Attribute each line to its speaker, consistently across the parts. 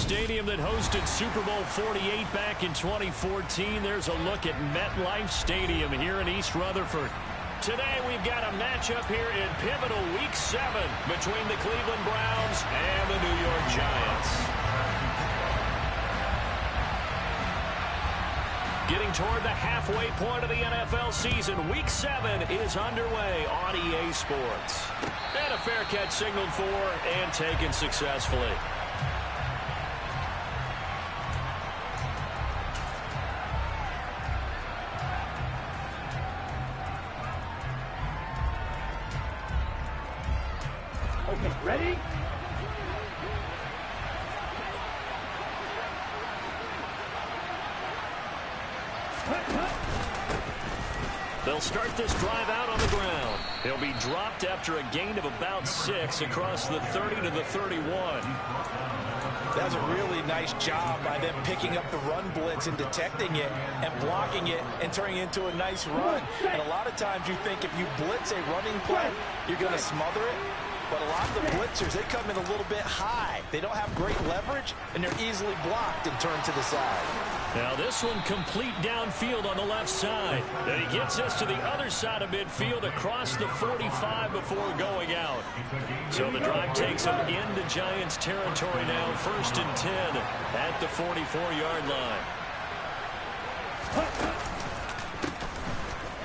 Speaker 1: stadium that hosted Super Bowl 48 back in 2014. There's a look at MetLife Stadium here in East Rutherford. Today we've got a matchup here in pivotal Week 7 between the Cleveland Browns and the New York Giants. Getting toward the halfway point of the NFL season, Week 7 is underway on EA Sports. And a fair catch signaled for and taken successfully.
Speaker 2: Okay, ready?
Speaker 1: They'll start this drive out on the ground. He'll be dropped after a gain of about 6 across the 30 to the 31.
Speaker 3: That was a really nice job by them picking up the run blitz and detecting it and blocking it and turning it into a nice run. And a lot of times you think if you blitz a running play, you're going to smother it. But a lot of the blitzers, they come in a little bit high. They don't have great leverage, and they're easily blocked and turned to the side.
Speaker 1: Now this one complete downfield on the left side. And he gets us to the other side of midfield across the 45 before going out. So the drive takes him into Giants territory now. 1st and 10 at the 44-yard line.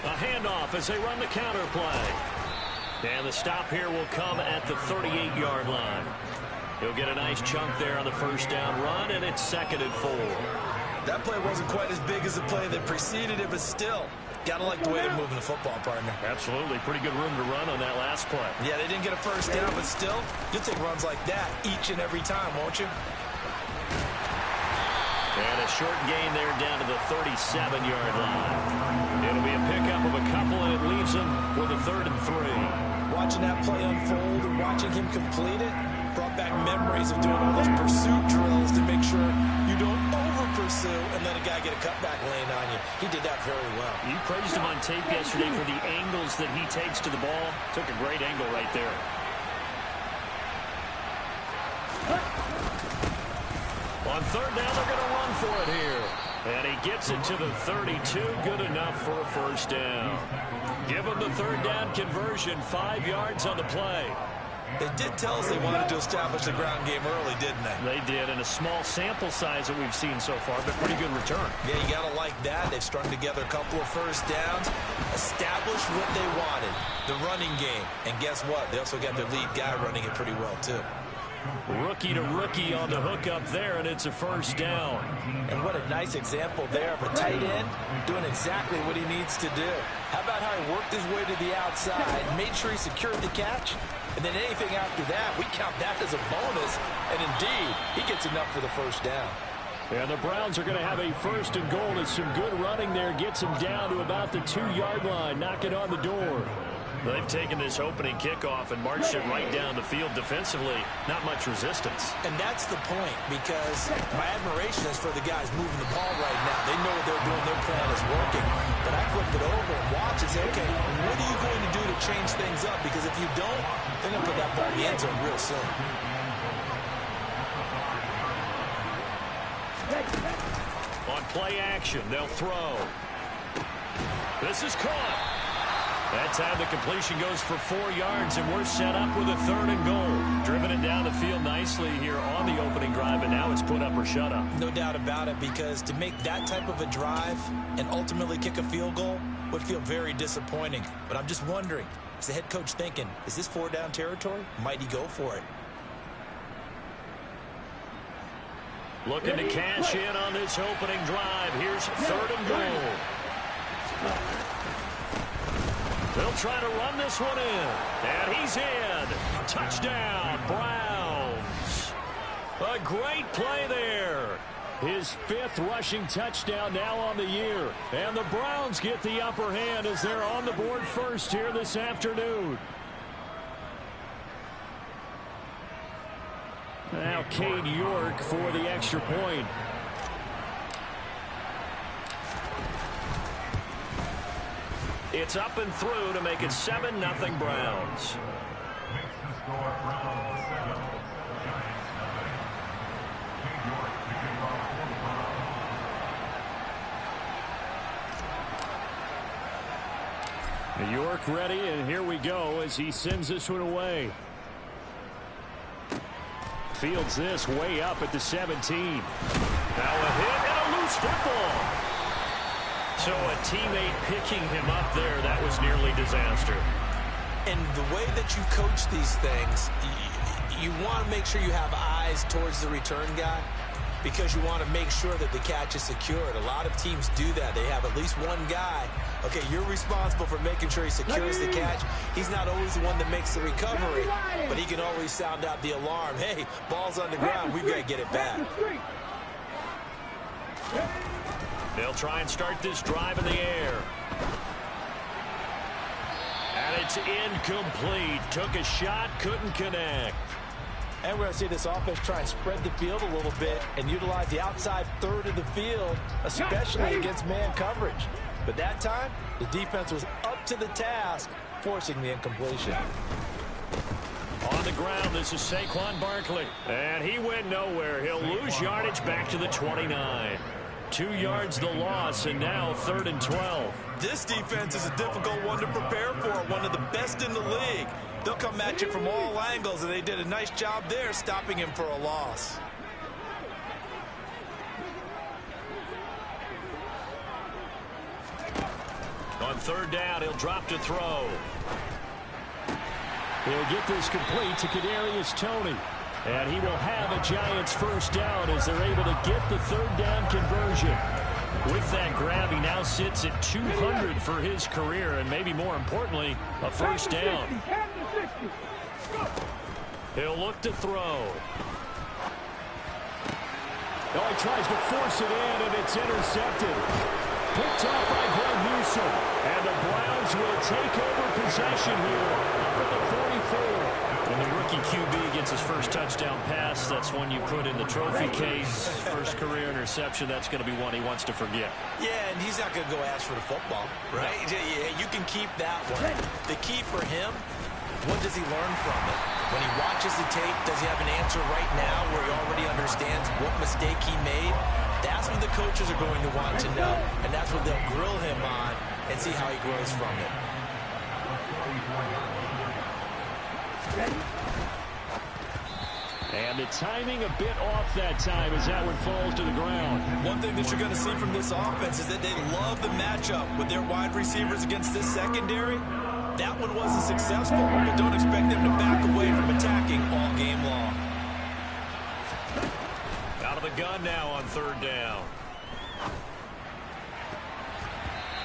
Speaker 1: A handoff as they run the counter play. And the stop here will come at the 38-yard line. He'll get a nice chunk there on the first down run, and it's 2nd and 4.
Speaker 3: That play wasn't quite as big as the play that preceded it, but still, gotta like the way they're moving the football, partner.
Speaker 1: Absolutely. Pretty good room to run on that last play.
Speaker 3: Yeah, they didn't get a first down, but still, you'll take runs like that each and every time, won't you?
Speaker 1: And a short gain there down to the 37-yard line. It'll be a pickup of a couple, and it leaves them with a 3rd and 3.
Speaker 3: Watching that play unfold and watching him complete it brought back memories of doing all those pursuit drills to make sure you don't over-pursue and let a guy get a cutback lane on you. He did that very well.
Speaker 1: You praised him on tape yesterday for the angles that he takes to the ball. Took a great angle right there. On 3rd down, they're going to run for it here. And he gets it to the 32. Good enough for a first down. Give him the 3rd down conversion. 5 yards on the play.
Speaker 3: They did tell us they wanted to establish the ground game early, didn't they?
Speaker 1: They did, and a small sample size that we've seen so far, but pretty good return.
Speaker 3: Yeah, you got to like that. They've strung together a couple of first downs, established what they wanted, the running game. And guess what? They also got their lead guy running it pretty well, too.
Speaker 1: Rookie to rookie on the hook up there, and it's a first down.
Speaker 3: And what a nice example there of a tight end doing exactly what he needs to do. How about how he worked his way to the outside, made sure he secured the catch, and then anything after that, we count that as a bonus. And indeed, he gets enough for the first down.
Speaker 1: And the Browns are going to have a 1st and goal. It's some good running there. Gets him down to about the 2-yard line. Knock it on the door. They've taken this opening kickoff and marched it right down the field defensively. Not much resistance.
Speaker 3: And that's the point, because my admiration is for the guys moving the ball right now. They know what they're doing. Their plan is working. But I flipped it over and watch and say, okay, what are you going to do to change things up? Because if you don't, they're going to put that ball in the end zone real soon.
Speaker 1: On play action, they'll throw. This is caught. That time the completion goes for 4 yards, and we're set up with a 3rd and goal. Driven it down the field nicely here on the opening drive, and now it's put up or shut up.
Speaker 3: No doubt about it, because to make that type of a drive and ultimately kick a field goal would feel very disappointing. But I'm just wondering, is the head coach thinking, is this 4-down territory? Might he go for it?
Speaker 1: Looking to cash in on this opening drive. Here's 3rd and goal. They'll try to run this one in. And he's in. Touchdown, Browns. A great play there. His 5th rushing touchdown now on the year. And the Browns get the upper hand as they're on the board first here this afternoon. Now Cade York for the extra point. It's up and through to make it 7-0 Browns. York ready, and here we go as he sends this one away. Fields this way up at the 17. Now a hit and a loose football. So a teammate picking him up there, that was nearly disaster.
Speaker 3: And the way that you coach these things, you want to make sure you have eyes towards the return guy because you want to make sure that the catch is secured. A lot of teams do that. They have at least one guy. Okay, you're responsible for making sure he secures the catch. He's not always the one that makes the recovery, but he can always sound out the alarm. Hey, ball's on the ground. We've got to get it back.
Speaker 1: They'll try and start this drive in the air. And it's incomplete. Took a shot, couldn't connect.
Speaker 3: And we're going to see this offense try and spread the field a little bit and utilize the outside third of the field, especially against man coverage. But that time, the defense was up to the task, forcing the incompletion.
Speaker 1: On the ground, this is Saquon Barkley. And he went nowhere. He'll lose yardage back to the 29. 2 yards the loss, and now 3rd and 12.
Speaker 3: This defense is a difficult one to prepare for, one of the best in the league. They'll come at you from all angles, and they did a nice job there stopping him for a loss.
Speaker 1: On 3rd down, he'll drop to throw. He'll get this complete to Kadarius Toney. And he will have a Giants first down as they're able to get the 3rd down conversion. With that grab, he now sits at 200 for his career, and maybe more importantly, a first down. He'll look to throw. Oh, he tries to force it in, and it's intercepted. Picked up by Greg Newsome. And the Browns will take over possession here up at the 44. When the rookie QB gets his first touchdown pass, that's one you put in the trophy case. First career interception, that's going to be one he wants to forget.
Speaker 3: Yeah, and he's not going to go ask for the football, right? No. Yeah, you can keep that one. The key for him, what does he learn from it? When he watches the tape, does he have an answer right now where he already understands what mistake he made? That's what the coaches are going to want to know, and that's what they'll grill him on and see how he grows from it.
Speaker 1: And the timing a bit off that time as that one falls to the ground.
Speaker 3: One thing that you're going to see from this offense is that they love the matchup with their wide receivers against this secondary. That one wasn't successful, but don't expect them to back away from attacking all game long.
Speaker 1: Out of the gun now on 3rd down.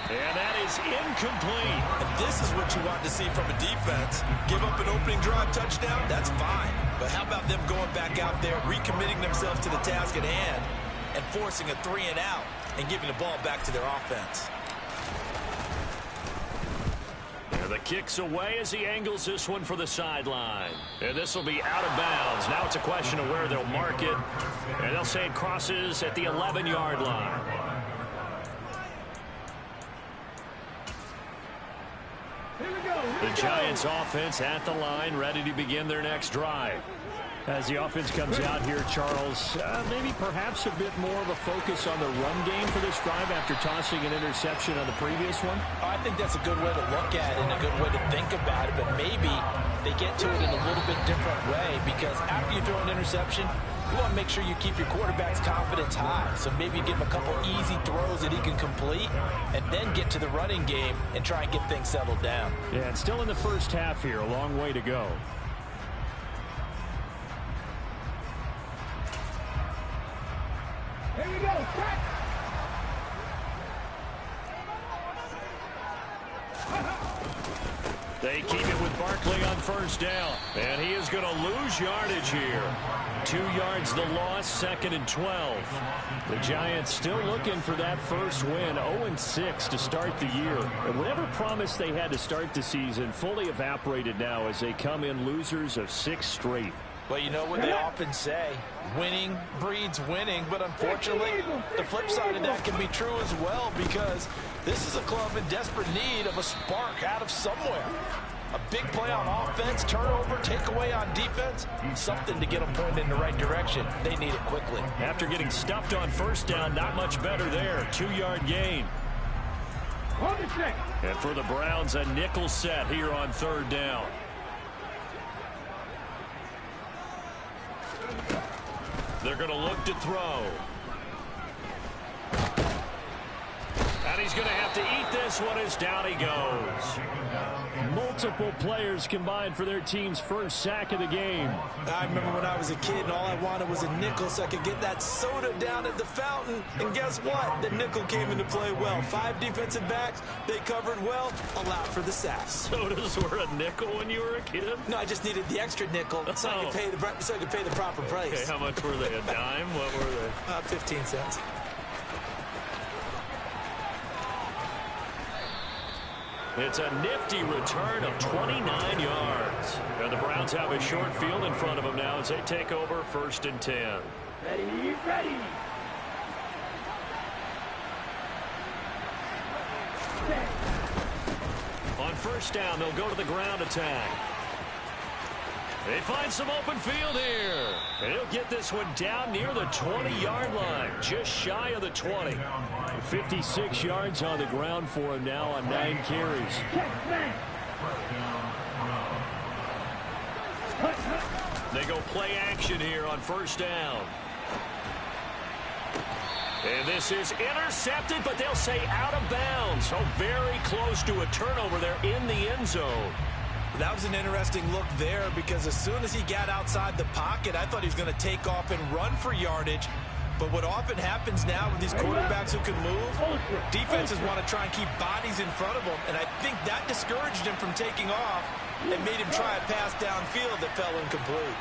Speaker 1: And that is incomplete.
Speaker 3: And this is what you want to see from a defense. Give up an opening drive touchdown, that's fine. But how about them going back out there, recommitting themselves to the task at hand, and forcing a 3 and out, and giving the ball back to their offense.
Speaker 1: And the kick's away as he angles this one for the sideline. And this will be out of bounds. Now it's a question of where they'll mark it. And they'll say it crosses at the 11-yard line. The Giants offense at the line, ready to begin their next drive. As the offense comes out here, Charles, maybe perhaps a bit more of a focus on the run game for this drive after tossing an interception on the previous one?
Speaker 3: I think that's a good way to look at it and a good way to think about it, but maybe they get to it in a little bit different way because after you throw an interception, you want to make sure you keep your quarterback's confidence high. So maybe you give him a couple easy throws that he can complete and then get to the running game and try and get things settled down.
Speaker 1: Yeah, it's still in the first half here. A long way to go.
Speaker 2: Here we go.
Speaker 1: They keep it with Barkley on 1st down. And he is going to lose yardage here. 2 yards the loss, 2nd and 12. The Giants still looking for that first win, 0-6 to start the year. And whatever promise they had to start the season fully evaporated now as they come in losers of 6 straight.
Speaker 3: Well, you know what they often say, winning breeds winning, but unfortunately, the flip side of that can be true as well because this is a club in desperate need of a spark out of somewhere. A big play on offense, turnover, takeaway on defense, something to get them pointed in the right direction. They need it quickly.
Speaker 1: After getting stuffed on 1st down, not much better there. 2-yard gain.
Speaker 2: On the check.
Speaker 1: And for the Browns, a nickel set here on third down. They're going to look to throw. And he's going to have to eat this one as down he goes. Multiple players combined for their team's first sack of the game.
Speaker 3: I remember when I was a kid and all I wanted was a nickel so I could get that soda down at the fountain. And guess what? The nickel came into play well. 5 defensive backs, they covered well, allowed for the sacks.
Speaker 1: Sodas were a nickel when you were a kid?
Speaker 3: No, I just needed the extra nickel so I could pay the proper price.
Speaker 1: Okay, how much were they? A dime? What were they?
Speaker 3: 15 cents.
Speaker 1: It's a nifty return of 29 yards. And the Browns have a short field in front of them now as they take over 1st and 10.
Speaker 2: Ready, ready.
Speaker 1: On 1st down, they'll go to the ground attack. They find some open field here. And he'll get this one down near the 20-yard line, just shy of the 20. 56 yards on the ground for him now on 9 carries. They go play action here on 1st down. And this is intercepted, but they'll say out of bounds. So very close to a turnover there in the end zone.
Speaker 3: That was an interesting look there because as soon as he got outside the pocket, I thought he was going to take off and run for yardage. But what often happens now with these quarterbacks who can move, defenses want to try and keep bodies in front of them. And I think that discouraged him from taking off and made him try a pass downfield that fell incomplete.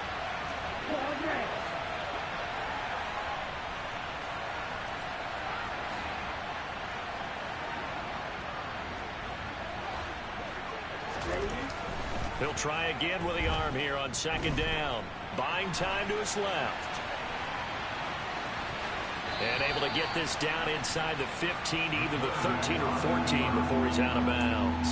Speaker 1: He'll try again with the arm here on 2nd down. Buying time to his left. And able to get this down inside the 15, either the 13 or 14 before he's out of bounds.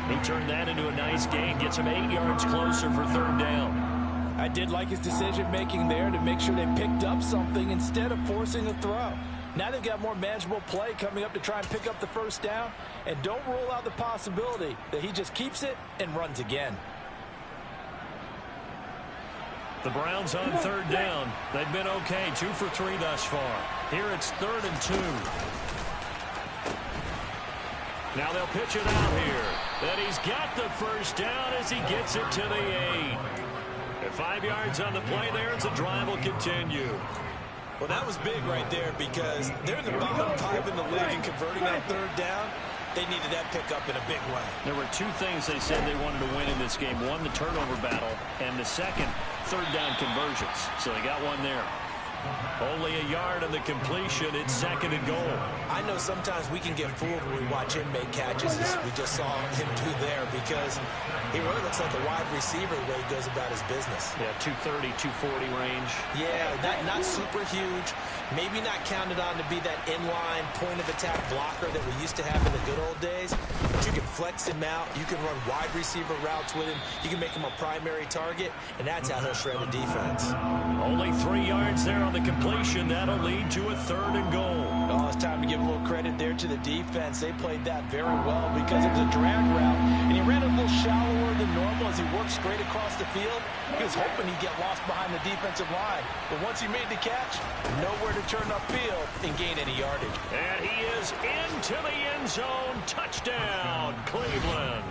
Speaker 1: He turned that into a nice gain, gets him 8 yards closer for 3rd down.
Speaker 3: I did like his decision-making there to make sure they picked up something instead of forcing a throw. Now they've got more manageable play coming up to try and pick up the 1st down. And don't rule out the possibility that he just keeps it and runs again.
Speaker 1: The Browns on 3rd down. They've been okay, 2 for 3 thus far. Here it's 3rd and 2. Now they'll pitch it out here. And he's got the 1st down as he gets it to the 8. And 5 yards on the play there as the drive will continue.
Speaker 3: Well, that was big right there because they're in the bottom 5 in the league and converting on 3rd down. They needed that pickup in a big way.
Speaker 1: There were 2 things they said they wanted to win in this game. One, the turnover battle, and the second, 3rd down conversions. So they got one there. Only a yard on the completion. It's 2nd and goal.
Speaker 3: I know sometimes we can get fooled when we watch him make catches, as we just saw him do there, because he really looks like a wide receiver the way he goes about his business.
Speaker 1: Yeah, 230, 240 range.
Speaker 3: Yeah, not super huge. Maybe not counted on to be that inline point-of-attack blocker that we used to have in the good old days. But you can flex him out. You can run wide receiver routes with him. You can make him a primary target, and that's how he'll shred a defense.
Speaker 1: Only 3 yards there on the completion. That'll lead to a 3rd and goal.
Speaker 3: Oh, it's time to give a little credit there to the defense. They played that very well because it was a drag route, and he ran a little shallower than normal as he worked straight across the field. He was hoping he'd get lost behind the defensive line. But once he made the catch, nowhere to turn upfield and gain any yardage.
Speaker 1: And he is into the end zone. Touchdown, Cleveland.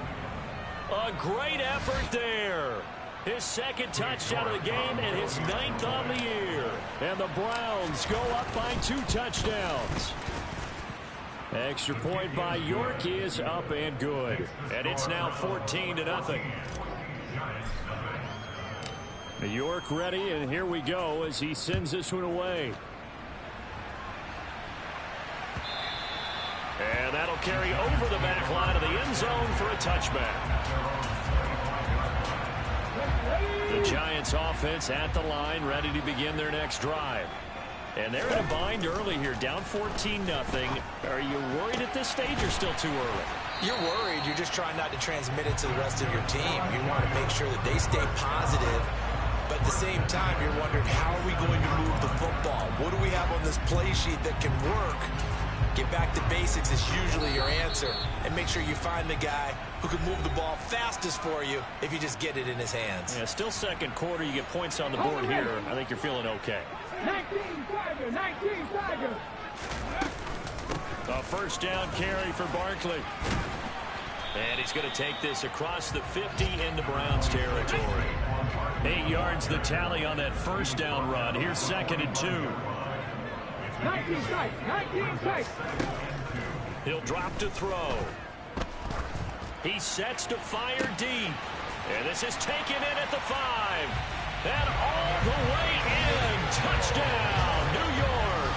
Speaker 1: A great effort there. His 2nd touchdown of the game and his 9th on the year. And the Browns go up by 2 touchdowns. Extra point by York is up and good. And it's now 14-0. York ready, and here we go as he sends this one away. And that'll carry over the back line of the end zone for a touchback. The Giants offense at the line, ready to begin their next drive. And they're in a bind early here, down 14-0. Are you worried at this stage or still too early?
Speaker 3: You're worried. You're just trying not to transmit it to the rest of your team. You want to make sure that they stay positive. But at the same time, you're wondering, how are we going to move the football? What do we have on this play sheet that can work Get back to basics is usually your answer. And make sure you find the guy who can move the ball fastest for you if you just get it in his hands.
Speaker 1: Yeah, still second quarter. You get points on the board here. I think you're feeling okay.
Speaker 2: 19 Tiger, 19 Tiger.
Speaker 1: A first down carry for Barkley. And he's going to take this across the 50 into Browns territory. 8 yards the tally on that first down run. Here's 2nd and 2.
Speaker 2: 19 tight, 19 tight.
Speaker 1: He'll drop to throw. He sets to fire deep. And this is taken in at the 5. And all the way in. Touchdown, New York.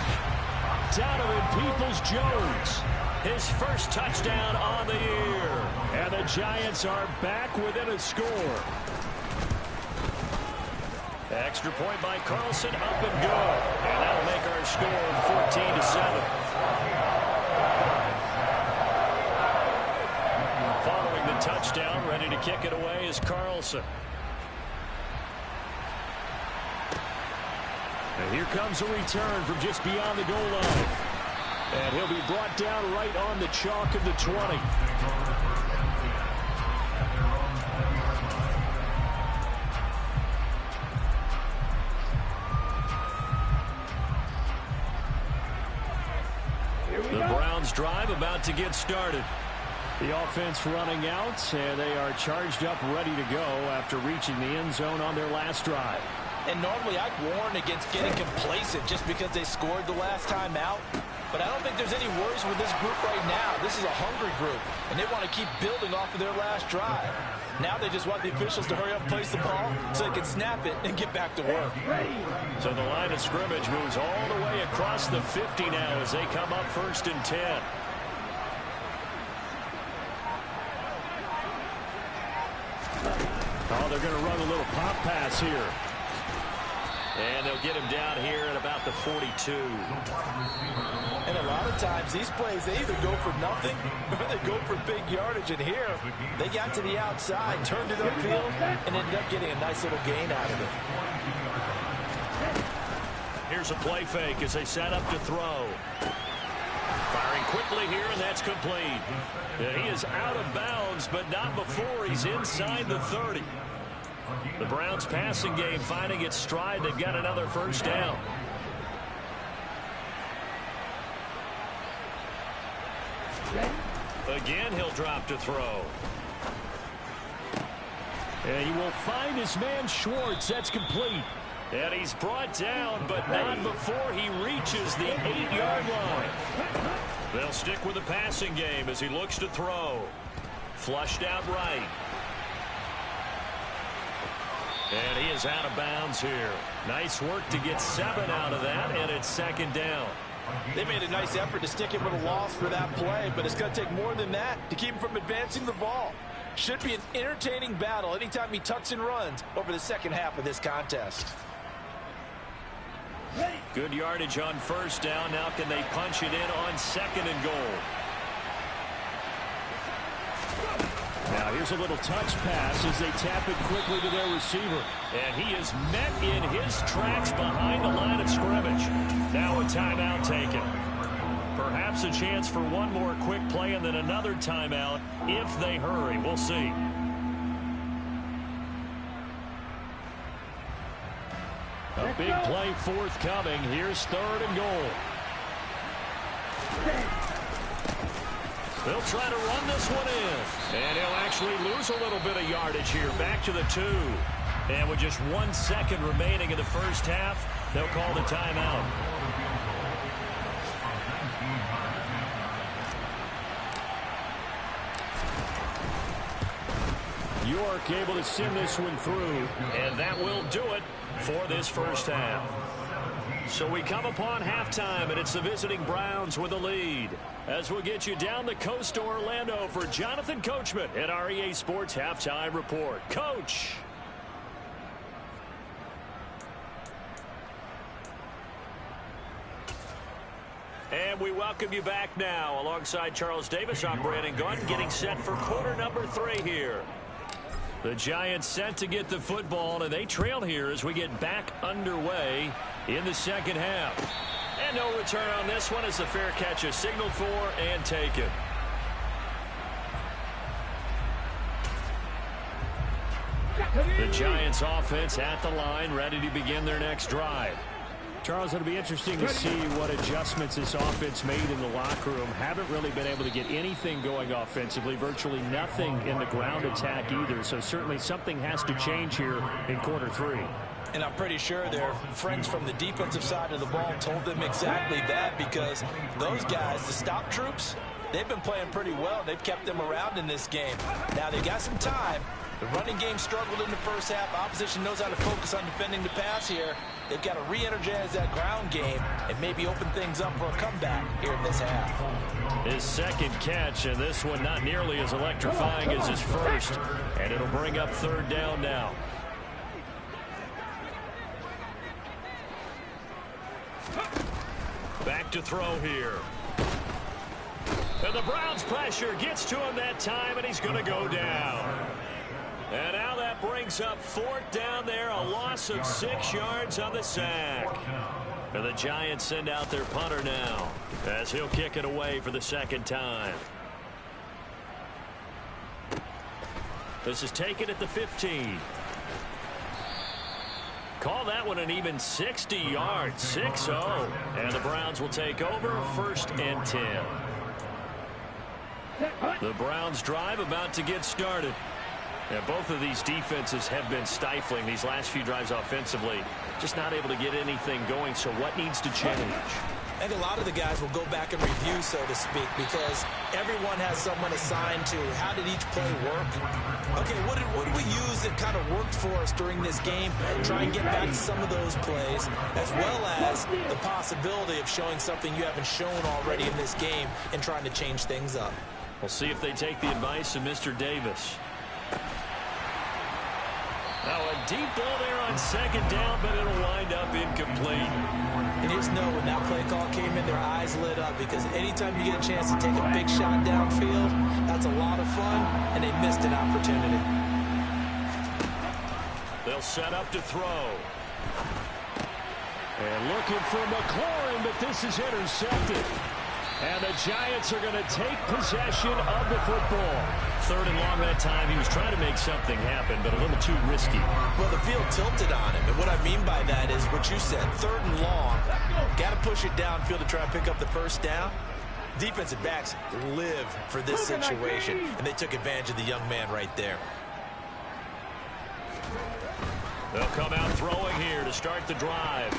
Speaker 1: Donovan Peoples-Jones. His first touchdown on the year. And the Giants are back within a score. Extra point by Carlson, up and good. And that'll make our score 14-7. Following the touchdown, ready to kick it away is Carlson. And here comes a return from just beyond the goal line. And he'll be brought down right on the chalk of the 20. The Browns drive about to get started. The offense running out, and they are charged up, ready to go after reaching the end zone on their last drive.
Speaker 3: And normally I'd warn against getting complacent just because they scored the last time out. But I don't think there's any worries with this group right now. This is a hungry group, and they want to keep building off of their last drive. Now they just want the officials to hurry up and place the ball so they can snap it and get back to work.
Speaker 1: So the line of scrimmage moves all the way across the 50 now as they come up 1st and 10. Oh, they're going to run a little pop pass here. And they'll get him down here at about the 42.
Speaker 3: And a lot of times these plays, they either go for nothing or they go for big yardage. And here, they got to the outside, turned it upfield, and ended up getting a nice little gain out of it.
Speaker 1: Here's a play fake as they set up to throw. Firing quickly here, and that's complete. And he is out of bounds, but not before he's inside the 30. The Browns passing game finding its stride. They've got another first down. Again, he'll drop to throw. And he will find his man Schwartz. That's complete. And he's brought down, but not before he reaches the 8-yard line. They'll stick with the passing game as he looks to throw. Flushed out right. And he is out of bounds here. Nice work to get 7 out of that, and it's 2nd down.
Speaker 3: They made a nice effort to stick him with a loss for that play, but it's going to take more than that to keep him from advancing the ball. Should be an entertaining battle anytime he tucks and runs over the second half of this contest.
Speaker 1: Good yardage on first down. Now can they punch it in on 2nd and goal? Now here's a little touch pass as they tap it quickly to their receiver. And he is met in his tracks behind the line of scrimmage. Now a timeout taken. Perhaps a chance for one more quick play and then another timeout if they hurry. We'll see. A big play forthcoming. Here's 3rd and goal. They'll try to run this one in. And he'll actually lose a little bit of yardage here. Back to the 2. And with just 1 second remaining in the first half, they'll call the timeout. York able to send this one through. And that will do it for this first half. So we come upon halftime, and it's the visiting Browns with a lead. As we'll get you down the coast to Orlando for Jonathan Coachman at our EA Sports Halftime Report. Coach. And we welcome you back now. Alongside Charles Davis, I'm Brandon Gunn, getting set for quarter number 3 here. The Giants set to get the football, and they trail here as we get back underway in the second half. And no return on this one as the fair catch is signaled for and taken. The Giants offense at the line, ready to begin their next drive. Charles, it'll be interesting to see what adjustments this offense made in the locker room. Haven't really been able to get anything going offensively, virtually nothing in the ground attack either. So certainly something has to change here in quarter three.
Speaker 3: And I'm pretty sure their friends from the defensive side of the ball told them exactly that, because those guys, the stop troops, they've been playing pretty well. They've kept them around in this game. Now they've got some time. The running game struggled in the first half. Opposition knows how to focus on defending the pass here. They've got to re-energize that ground game and maybe open things up for a comeback here in this half.
Speaker 1: His second catch, and this one not nearly as electrifying as his first. And it'll bring up third down now. Back to throw here. And the Browns pressure gets to him that time, and he's going to go down. And now that brings up fourth down there, a loss of 6 yards on the sack. And the Giants send out their punter now as he'll kick it away for the second time. This is taken at the 15. Call that one an even 60 yards, 6-0. And the Browns will take over, first and 10. The Browns drive about to get started. And both of these defenses have been stifling these last few drives offensively. Just not able to get anything going, so what needs to change?
Speaker 3: I think a lot of the guys will go back and review, so to speak, because everyone has someone assigned to how did each play work. Okay, what did we use that kind of worked for us during this game? Try and get back to some of those plays, as well as the possibility of showing something you haven't shown already in this game and trying to change things up.
Speaker 1: We'll see if they take the advice of Mr. Davis. Now a deep ball there on second down, but it'll wind up incomplete.
Speaker 3: And just know when that play call came in, their eyes lit up, because anytime you get a chance to take a big shot downfield, that's a lot of fun, and they missed an opportunity.
Speaker 1: They'll set up to throw. And looking for McLaurin, but this is intercepted. And the Giants are going to take possession of the football. Third and long that time. He was trying to make something happen, but a little too risky.
Speaker 3: Well, the field tilted on him. And what I mean by that is what you said. Third and long. Got to push it downfield to try and pick up the first down. Defensive backs live for this situation. And they took advantage of the young man right there.
Speaker 1: They'll come out throwing here to start the drive.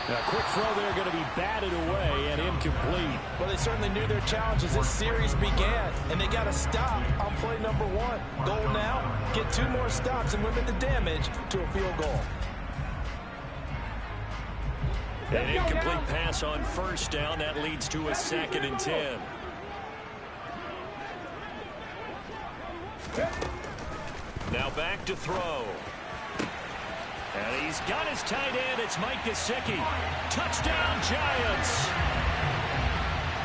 Speaker 1: Now, a quick throw there going to be batted away and incomplete.
Speaker 3: Well, they certainly knew their challenge as this series began, and they got to stop on play number 1. Goal now, get 2 more stops and limit the damage to a field goal.
Speaker 1: An incomplete pass on first down. That leads to a 2nd and 10. Now back to throw. And he's got his tight end. It's Mike Gesicki. Touchdown, Giants.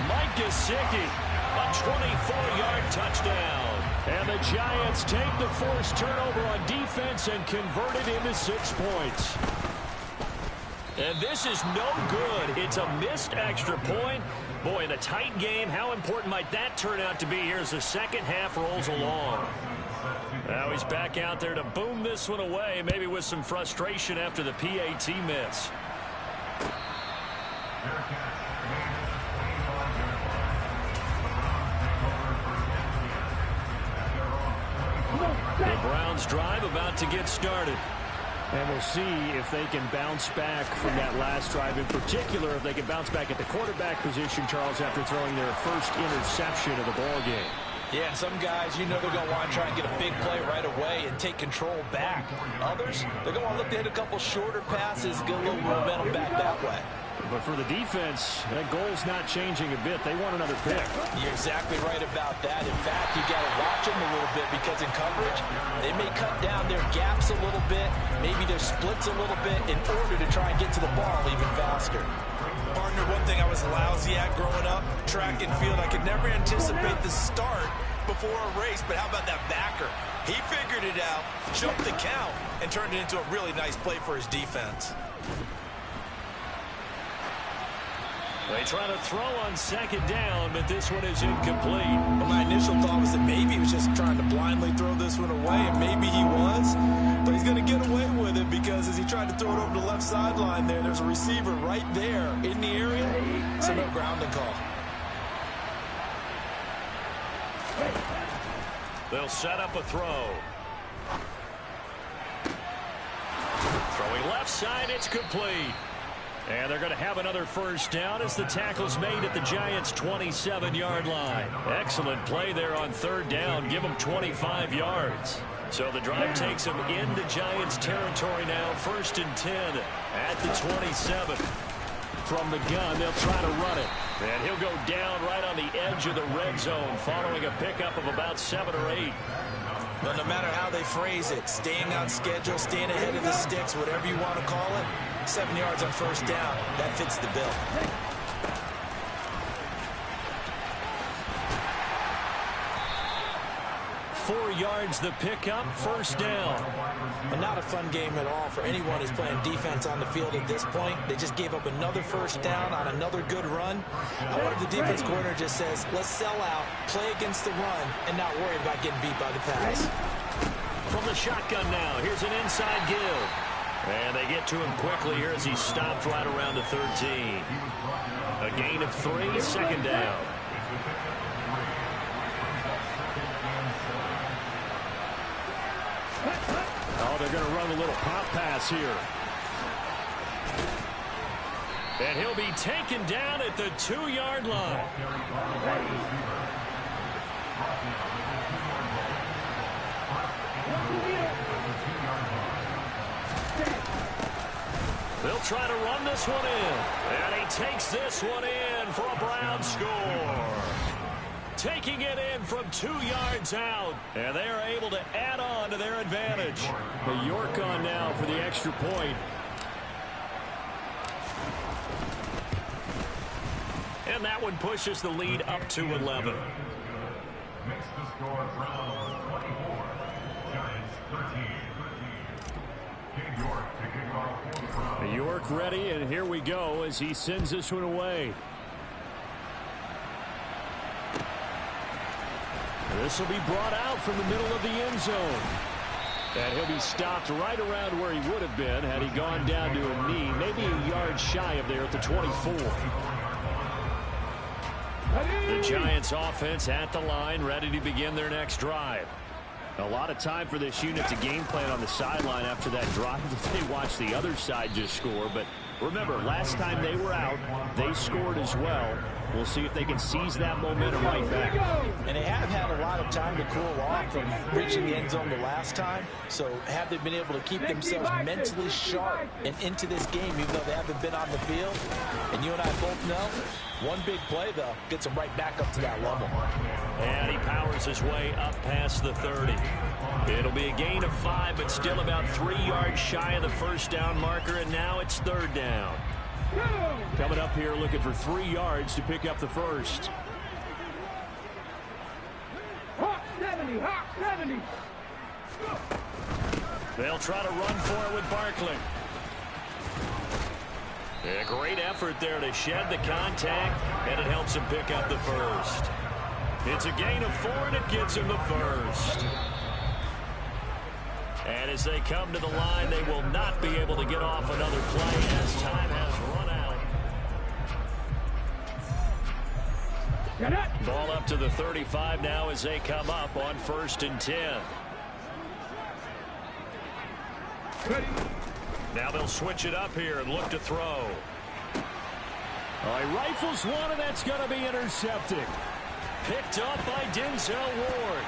Speaker 1: Mike Gesicki, a 24-yard touchdown. And the Giants take the forced turnover on defense and convert it into 6 points. And this is no good. It's a missed extra point. Boy, in a tight game, how important might that turn out to be here as the second half rolls along? Now he's back out there to boom this one away, maybe with some frustration after the PAT miss. The Browns drive about to get started. And we'll see if they can bounce back from that last drive. In particular, if they can bounce back at the quarterback position, Charles, after throwing their first interception of the ballgame.
Speaker 3: Yeah, some guys, you know they're going to want to try and get a big play right away and take control back. Others, they're going to want to look to hit a couple shorter passes, get a little momentum back that way.
Speaker 1: But for the defense, that goal's not changing a bit. They want another pick.
Speaker 3: You're exactly right about that. In fact, you got to watch them a little bit, because in coverage, they may cut down their gaps a little bit, maybe their splits a little bit, in order to try and get to the ball even faster. Partner, one thing I was lousy at growing up, track and field, I could never anticipate the start before a race, but how about that backer? He figured it out, jumped the count, and turned it into a really nice play for his defense.
Speaker 1: They try to throw on second down, but this one is incomplete.
Speaker 3: Well, my initial thought was that maybe he was just trying to blindly throw this one away, and maybe he was. But he's going to get away with it because as he tried to throw it over the left sideline there's a receiver right there in the area. So no grounding call.
Speaker 1: They'll set up a throw. Throwing left side, it's complete. And they're going to have another first down as the tackle's made at the Giants' 27-yard line. Excellent play there on third down. Give them 25 yards. So the drive takes them into Giants territory now. 1st and 10 at the 27. From the gun, they'll try to run it. And he'll go down right on the edge of the red zone following a pickup of about 7 or 8.
Speaker 3: But no matter how they phrase it, staying on schedule, staying ahead of the sticks, whatever you want to call it, 7 yards on first down, that fits the bill.
Speaker 1: 4 yards the pickup, first down.
Speaker 3: But not a fun game at all for anyone who's playing defense on the field at this point. They just gave up another first down on another good run. I wonder if the defense coordinator just says, let's sell out, play against the run, and not worry about getting beat by the pass.
Speaker 1: From the shotgun now, here's an inside give. And they get to him quickly here as he stopped right around the 13. A gain of 3, second down. Oh, they're going to run a little pop pass here. And he'll be taken down at the 2-yard line. They'll try to run this one in. And he takes this one in for a Brown score. Taking it in from 2 yards out. And they are able to add on to their advantage. The York on now for the extra point. And that one pushes the lead up to 11.
Speaker 4: Makes the score Browns 24, Giants 13. King York to kick off for the Browns.
Speaker 1: York ready, and here we go as he sends this one away. This will be brought out from the middle of the end zone. And he'll be stopped right around where he would have been had he gone down to a knee, maybe a yard shy of there at the 24. The Giants offense at the line, ready to begin their next drive. A lot of time for this unit to game plan on the sideline after that drive that they watched the other side just score. But remember, last time they were out, they scored as well. We'll see if they can seize that momentum right back.
Speaker 3: And they have had a lot of time to cool off from reaching the end zone the last time. So have they been able to keep themselves mentally sharp and into this game, even though they haven't been on the field? And you and I both know, one big play, though, gets them right back up to that level.
Speaker 1: And he powers his way up past the 30. It'll be a gain of 5, but still about 3 yards shy of the first down marker, and now it's third down. Coming up here looking for 3 yards to pick up the first.
Speaker 2: Hawk 70, Hawk 70.
Speaker 1: They'll try to run for it with Barkley. A great effort there to shed the contact, and it helps him pick up the first. It's a gain of 4, and it gets him the first. And as they come to the line, they will not be able to get off another play as time has run out. Ball up to the 35 now as they come up on 1st and 10. Now they'll switch it up here and look to throw. He rifles one, and that's going to be intercepted. Picked up by Denzel Ward.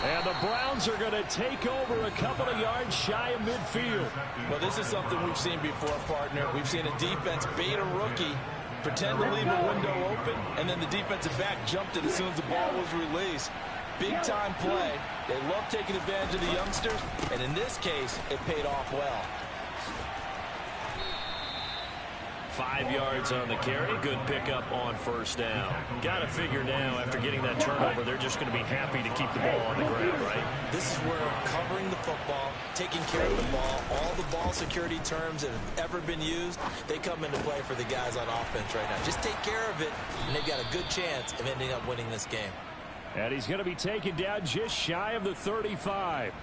Speaker 1: And the Browns are going to take over a couple of yards shy of midfield.
Speaker 3: Well, this is something we've seen before, partner. We've seen a defense bait a rookie, pretend to leave a window open, and then the defensive back jumped it as soon as the ball was released. Big-time play. They love taking advantage of the youngsters, and in this case, it paid off well.
Speaker 1: 5 yards on the carry. Good pickup on first down. Got to figure now, after getting that turnover, they're just going to be happy to keep the ball on the ground, right?
Speaker 3: This is where covering the football, taking care of the ball, all the ball security terms that have ever been used, they come into play for the guys on offense right now. Just take care of it, and they've got a good chance of ending up winning this game.
Speaker 1: And he's going to be taken down just shy of the 35.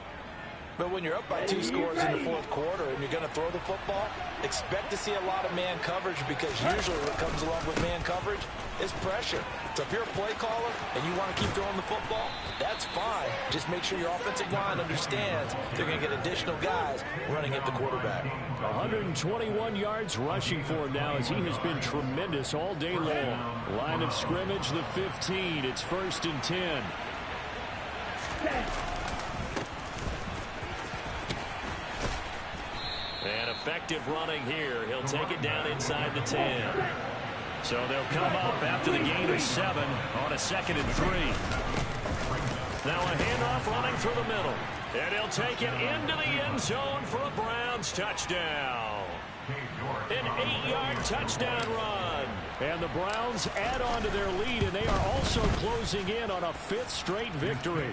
Speaker 3: But when you're up by 2 scores in the fourth quarter and you're going to throw the football, expect to see a lot of man coverage, because usually what comes along with man coverage is pressure. So if you're a play caller and you want to keep throwing the football, that's fine. Just make sure your offensive line understands they're going to get additional guys running at the quarterback.
Speaker 1: 121 yards rushing for him now, as he has been tremendous all day long. Line of scrimmage, the 15. It's 1st and 10. And effective running here. He'll take it down inside the 10. So they'll come up after the gain of 7 on a 2nd and 3. Now a handoff running through the middle. And he'll take it into the end zone for a Browns touchdown. An 8-yard touchdown run. And the Browns add on to their lead, and they are also closing in on a 5th straight victory.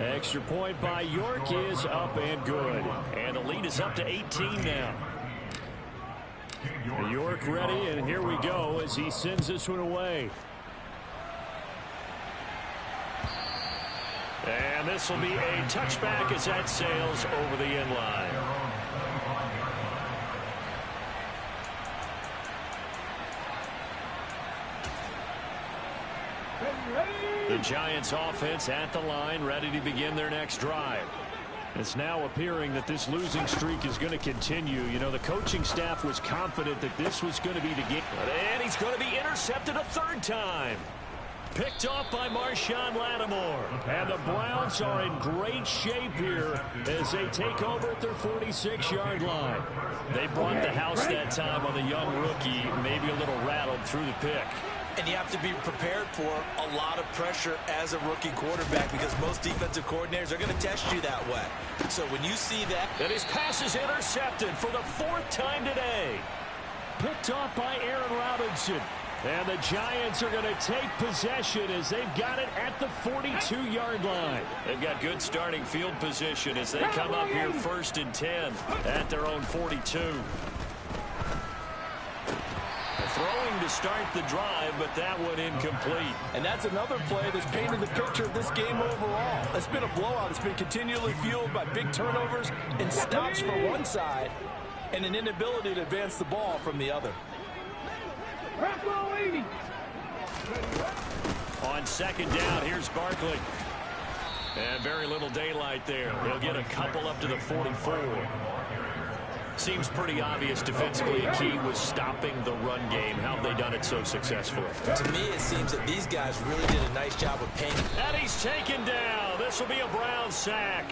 Speaker 1: Extra point by York is up and good. And the lead is up to 18 now. York ready, and here we go as he sends this one away. And this will be a touchback as that sails over the end line. The Giants offense at the line, ready to begin their next drive. It's now appearing that this losing streak is going to continue. You know, the coaching staff was confident that this was going to be the game. And he's going to be intercepted a 3rd time. Picked off by Marshawn Lattimore. And the Browns are in great shape here as they take over at their 46-yard line. They brought the house that time on the young rookie, maybe a little rattled through the pick.
Speaker 3: And you have to be prepared for a lot of pressure as a rookie quarterback, because most defensive coordinators are going to test you that way. So when you see that.
Speaker 1: And his pass is intercepted for the 4th time today. Picked off by Aaron Robinson. And the Giants are going to take possession as they've got it at the 42-yard line. They've got good starting field position as they come up here 1st and 10 at their own 42. Throwing to start the drive, but that one incomplete.
Speaker 3: And that's another play that's painted the picture of this game overall. It's been a blowout. It's been continually fueled by big turnovers and stops from one side and an inability to advance the ball from the other.
Speaker 1: On 2nd down, here's Barkley. And very little daylight there. He'll get a couple up to the 44. Seems pretty obvious defensively a key was stopping the run game. How have they done it so successfully?
Speaker 3: To me, it seems that these guys really did a nice job of painting.
Speaker 1: And he's taken down. This will be a Brown sack.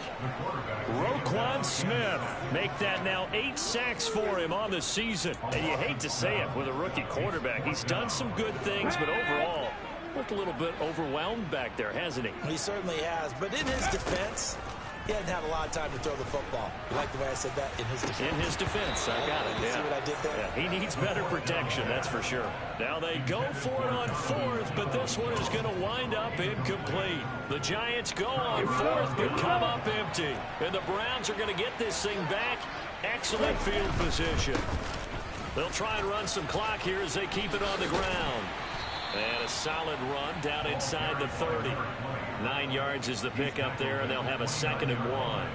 Speaker 1: Roquan Smith make that now 8 sacks for him on the season. And you hate to say it with a rookie quarterback. He's done some good things, but overall looked a little bit overwhelmed back there, hasn't he?
Speaker 3: He certainly has. But in his defense, he hadn't had a lot of time to throw the football. You like the way I said that? In his defense.
Speaker 1: In his defense, I got it.
Speaker 3: You see what I did there?
Speaker 1: Yeah, he needs better protection, that's for sure. Now they go for it on 4th, but this one is going to wind up incomplete. The Giants go on 4th, but come up empty. And the Browns are going to get this thing back. Excellent field position. They'll try and run some clock here as they keep it on the ground. And a solid run down inside the 30. 9 yards is the pickup there, and they'll have a 2nd and 1.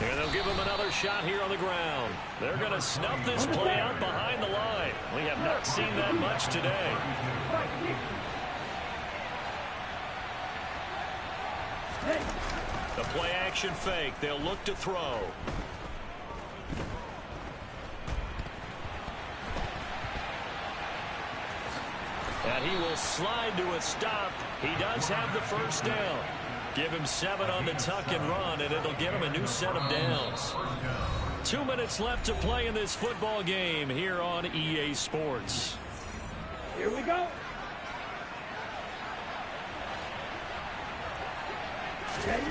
Speaker 1: And they'll give him another shot here on the ground. They're going to snuff this play out behind the line. We have not seen that much today. The play action fake. They'll look to throw. And he will slide to a stop. He does have the 1st down. Give him 7 on the tuck and run, and it'll get him a new set of downs. 2 minutes left to play in this football game here on EA Sports.
Speaker 2: Here we go. Ready?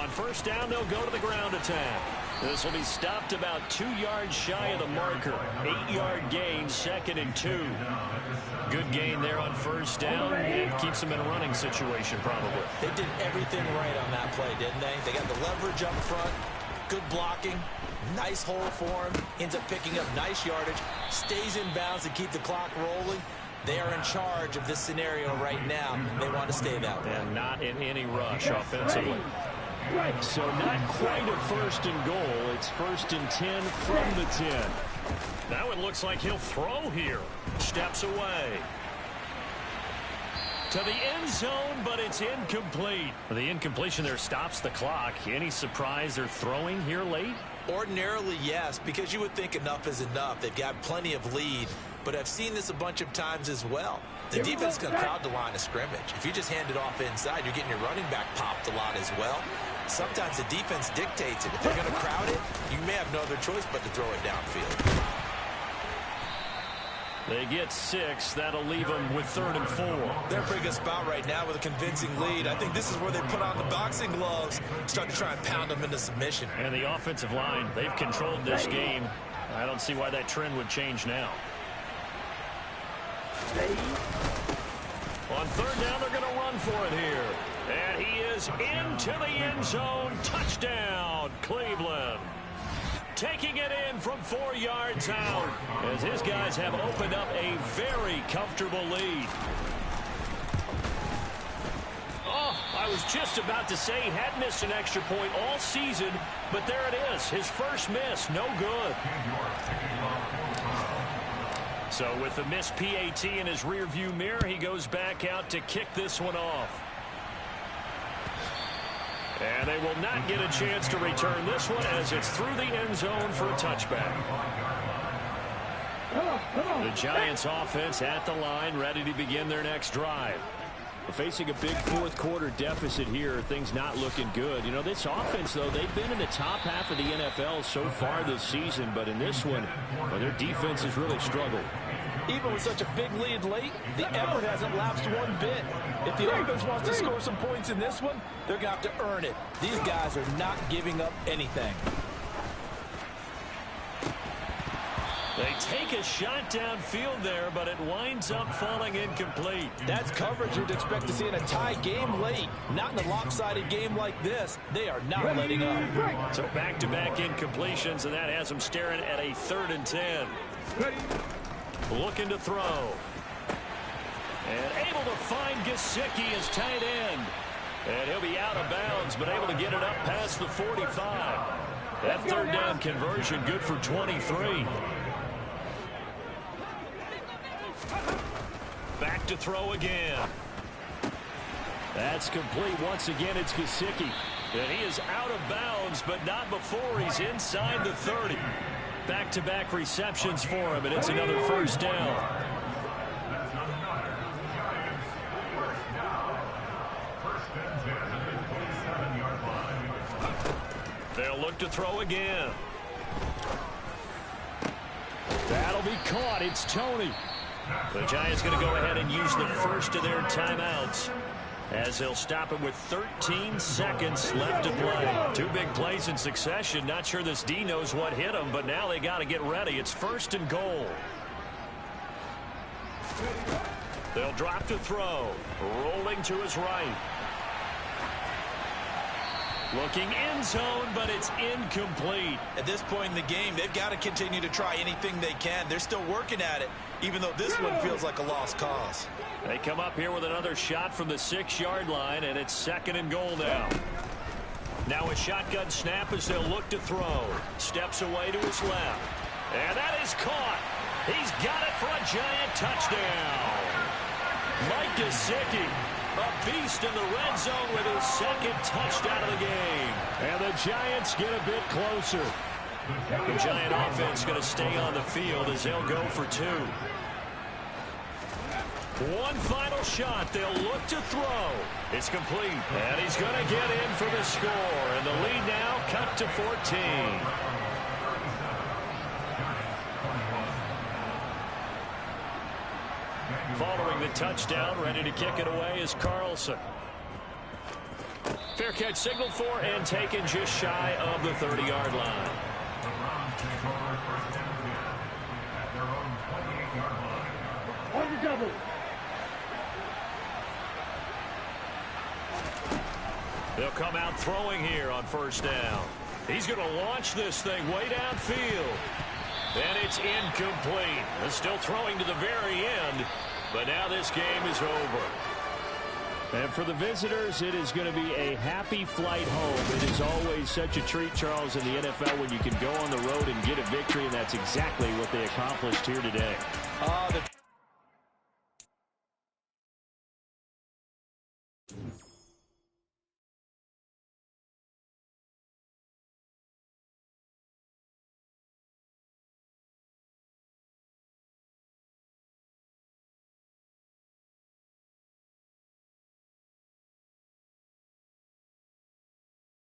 Speaker 1: On first down, they'll go to the ground attack. This will be stopped about 2 yards shy of the marker. 8-yard gain, 2nd and 2. Good gain there on first down. It keeps them in a running situation, probably.
Speaker 3: They did everything right on that play, didn't they? They got the leverage up front, good blocking, nice hole for him, ends up picking up nice yardage, stays in bounds to keep the clock rolling. They are in charge of this scenario right now. They want to stay that way.
Speaker 1: And not in any rush offensively. So not quite a 1st and goal. It's 1st and 10 from the 10. Now it looks like he'll throw here. Steps away. To the end zone, but it's incomplete. The incompletion there stops the clock. Any surprise they're throwing here late?
Speaker 3: Ordinarily, yes, because you would think enough is enough. They've got plenty of lead, but I've seen this a bunch of times as well. The defense can crowd the line of scrimmage. If you just hand it off inside, you're getting your running back popped a lot as well. Sometimes the defense dictates it. If they're going to crowd it, you may have no other choice but to throw it downfield.
Speaker 1: They get 6. That'll leave them with 3rd and 4.
Speaker 3: They're in a pretty good spot right now with a convincing lead. I think this is where they put on the boxing gloves, start to try and pound them into submission.
Speaker 1: And the offensive line, they've controlled this game. I don't see why that trend would change now. On 3rd down, they're going to run for it here. And he is into the end zone. Touchdown, Cleveland. Taking it in from 4 yards out as his guys have opened up a very comfortable lead. Oh, I was just about to say he had missed an extra point all season, but there it is. His first miss, no good. So with the missed PAT in his rearview mirror, he goes back out to kick this one off. And they will not get a chance to return this one as it's through the end zone for a touchback. The Giants offense at the line, ready to begin their next drive. Facing a big 4th quarter deficit here, things not looking good. You know, this offense, though, they've been in the top half of the NFL so far this season, but in this one, well, their defense has really struggled.
Speaker 3: Even with such a big lead late, the effort hasn't lapsed one bit. If the offense wants to score some points in this one, they're going to have to earn it. These guys are not giving up anything.
Speaker 1: They take a shot downfield there, but it winds up falling incomplete.
Speaker 3: That's coverage you'd expect to see in a tie game late. Not in a lopsided game like this. They are not letting up.
Speaker 1: So back-to-back incompletions, and that has them staring at a 3rd and 10. Looking to throw. And able to find Gesicki as tight end. And he'll be out of bounds, but able to get it up past the 45. That 3rd down conversion good for 23. Back to throw again. That's complete. Once again, it's Gesicki. And he is out of bounds, but not before he's inside the 30. Back-to-back receptions for him, and it's another 1st down. They'll look to throw again. That'll be caught. It's Tony. The Giants going to go ahead and use the first of their timeouts as they'll stop it with 13 seconds left to play. 2 big plays in succession. Not sure this D knows what hit him, but now they got to get ready. It's 1st and goal. They'll drop to throw. Rolling to his right. Looking end zone, but it's incomplete.
Speaker 3: At this point in the game, they've got to continue to try anything they can. They're still working at it, even though this one feels like a lost cause.
Speaker 1: They come up here with another shot from the 6-yard line, and it's 2nd and goal now. Now a shotgun snap as they'll look to throw. Steps away to his left. And that is caught. He's got it for a Giant touchdown. Mike Gesicki, a beast in the red zone with his 2nd touchdown of the game. And the Giants get a bit closer. The Giant offense going to stay on the field as they'll go for 2. One final shot. They'll look to throw. It's complete. And he's going to get in for the score. And the lead now cut to 14. Following the touchdown, ready to kick it away is Carlson. Fair catch signaled for and taken just shy of the 30-yard line.
Speaker 4: The Browns take over first and 10 at their own 28-yard line.
Speaker 2: On the double.
Speaker 1: They'll come out throwing here on first down. He's going to launch this thing way downfield. And it's incomplete. They're still throwing to the very end, but now this game is over. And for the visitors, it is going to be a happy flight home. It is always such a treat, Charles, in the NFL when you can go on the road and get a victory, and that's exactly what they accomplished here today.
Speaker 3: The